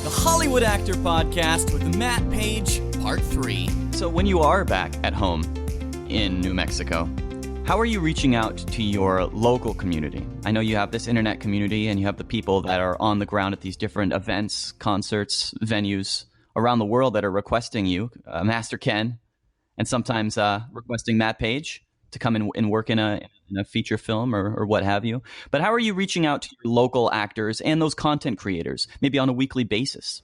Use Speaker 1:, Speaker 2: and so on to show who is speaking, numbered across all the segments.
Speaker 1: the Hollywood Actor Podcast with Matt Page, Part 3.
Speaker 2: So when you are back at home in New Mexico, how are you reaching out to your local community? I know you have this internet community and you have the people that are on the ground at these different events, concerts, venues around the world that are requesting you, Master Ken, and sometimes requesting Matt Page to come in and work in a feature film or what have you. But how are you reaching out to your local actors and those content creators, maybe on a weekly basis?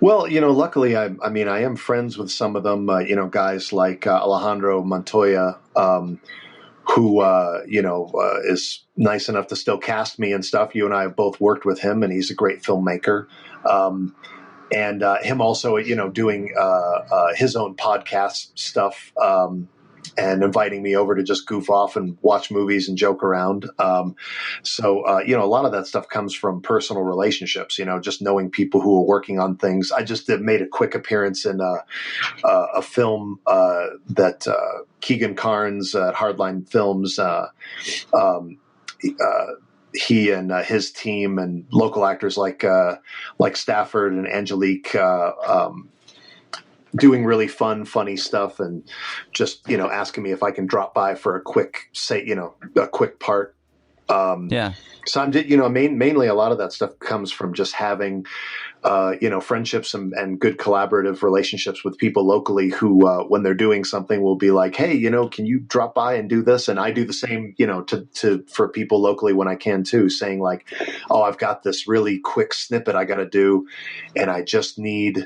Speaker 3: Well, luckily, I am friends with some of them, guys like Alejandro Montoya, who, is nice enough to still cast me and stuff. You and I have both worked with him, and he's a great filmmaker. And him also, doing his own podcast stuff, and inviting me over to just goof off and watch movies and joke around. So a lot of that stuff comes from personal relationships, just knowing people who are working on things. I just made a quick appearance in a film that Keegan Carnes at Hardline Films, he and his team and local actors like Stafford and Angelique, doing really funny stuff, and just, asking me if I can drop by for a quick part. So I'm, mainly a lot of that stuff comes from just having, friendships and good collaborative relationships with people locally who, when they're doing something, will be like, hey, can you drop by and do this? And I do the same, for people locally when I can too, saying like, oh, I've got this really quick snippet I got to do, and I just need,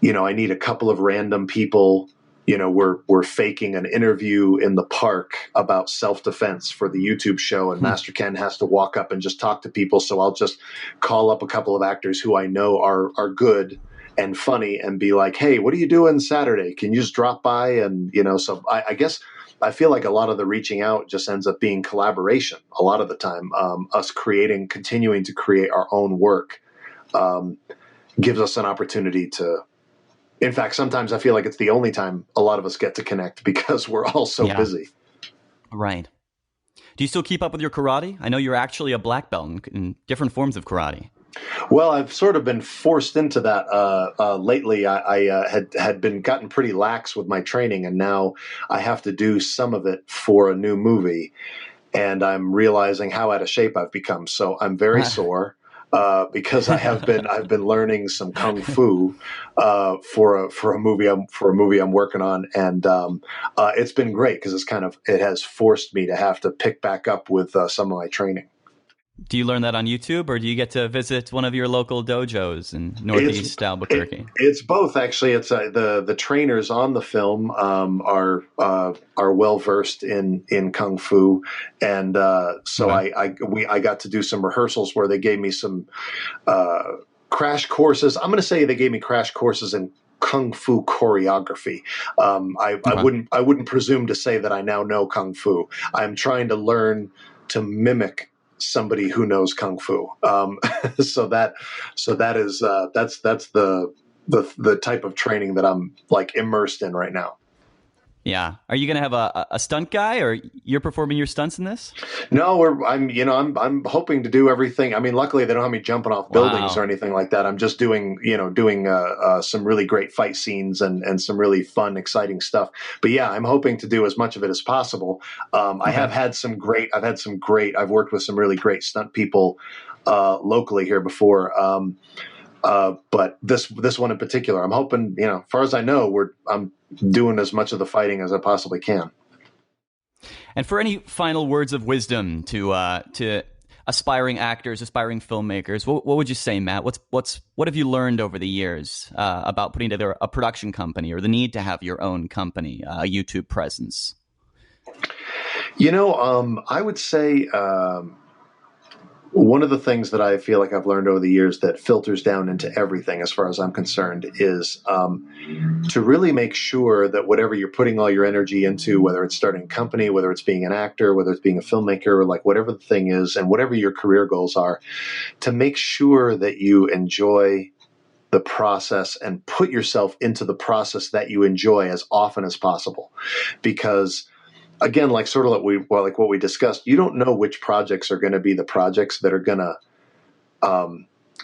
Speaker 3: I need a couple of random people. We're faking an interview in the park about self-defense for the YouTube show, and Master Ken has to walk up and just talk to people. So I'll just call up a couple of actors who I know are good and funny and be like, hey, what are you doing Saturday? Can you just drop by? And, so I guess I feel like a lot of the reaching out just ends up being collaboration a lot of the time. Us continuing to create our own work gives us an opportunity to. In fact, sometimes I feel like it's the only time a lot of us get to connect because we're all so busy.
Speaker 2: Right. Do you still keep up with your karate? I know you're actually a black belt in different forms of karate.
Speaker 3: Well, I've sort of been forced into that lately. I had been gotten pretty lax with my training, and now I have to do some of it for a new movie. And I'm realizing how out of shape I've become. So I'm very sore. Because I've been learning some kung fu for a movie I'm working on, and it's been great because it has forced me to have to pick back up with some of my training.
Speaker 2: Do you learn that on YouTube, or do you get to visit one of your local dojos in Northeast Albuquerque?
Speaker 3: It's both, actually. It's the trainers on the film are well versed in kung fu, and so I got to do some rehearsals where they gave me some crash courses. I'm going to say they gave me crash courses in kung fu choreography. I wouldn't presume to say that I now know kung fu. I'm trying to learn to mimic somebody who knows kung fu. So that's the type of training that I'm like immersed in right now.
Speaker 2: Yeah. Are you going to have a stunt guy, or you're performing your stunts in this?
Speaker 3: No, I'm hoping to do everything. I mean, luckily they don't have me jumping off buildings or anything like that. I'm just doing some really great fight scenes and some really fun, exciting stuff. But yeah, I'm hoping to do as much of it as possible. I've worked with some really great stunt people locally here before. But this one in particular, I'm hoping, as far as I know, I'm doing as much of the fighting as I possibly can.
Speaker 2: And for any final words of wisdom to aspiring actors, aspiring filmmakers, what would you say, Matt? What have you learned over the years about putting together a production company, or the need to have your own company, a YouTube presence?
Speaker 3: I would say one of the things that I feel like I've learned over the years that filters down into everything, as far as I'm concerned, is to really make sure that whatever you're putting all your energy into, whether it's starting a company, whether it's being an actor, whether it's being a filmmaker, or like whatever the thing is, and whatever your career goals are, to make sure that you enjoy the process and put yourself into the process that you enjoy as often as possible. Because again, like what we discussed, you don't know which projects are going to be the projects that are going to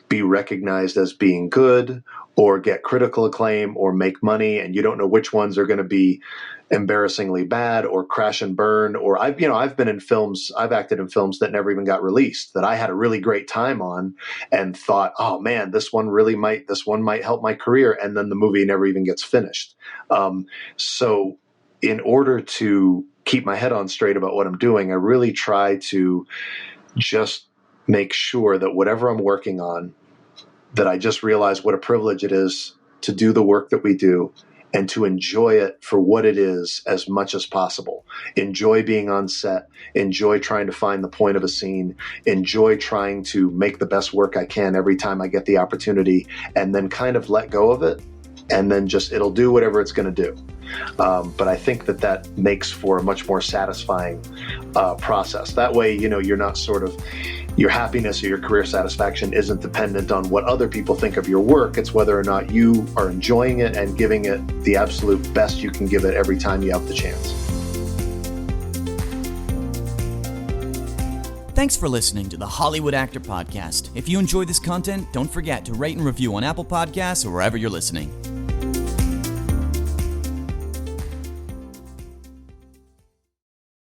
Speaker 3: be recognized as being good or get critical acclaim or make money, and you don't know which ones are going to be embarrassingly bad or crash and burn. Or I've acted in films that never even got released, that I had a really great time on and thought, oh man, this one might help my career. And then the movie never even gets finished. So in order to keep my head on straight about what I'm doing, I really try to just make sure that whatever I'm working on, that I just realize what a privilege it is to do the work that we do and to enjoy it for what it is as much as possible. Enjoy being on set, enjoy trying to find the point of a scene, enjoy trying to make the best work I can every time I get the opportunity, and then kind of let go of it, and then just it'll do whatever it's going to do. But I think that makes for a much more satisfying process. That way, you're not sort of, your happiness or your career satisfaction isn't dependent on what other people think of your work. It's whether or not you are enjoying it and giving it the absolute best you can give it every time you have the chance.
Speaker 1: Thanks for listening to the Hollywood Actor Podcast. If you enjoy this content, don't forget to rate and review on Apple Podcasts or wherever you're listening.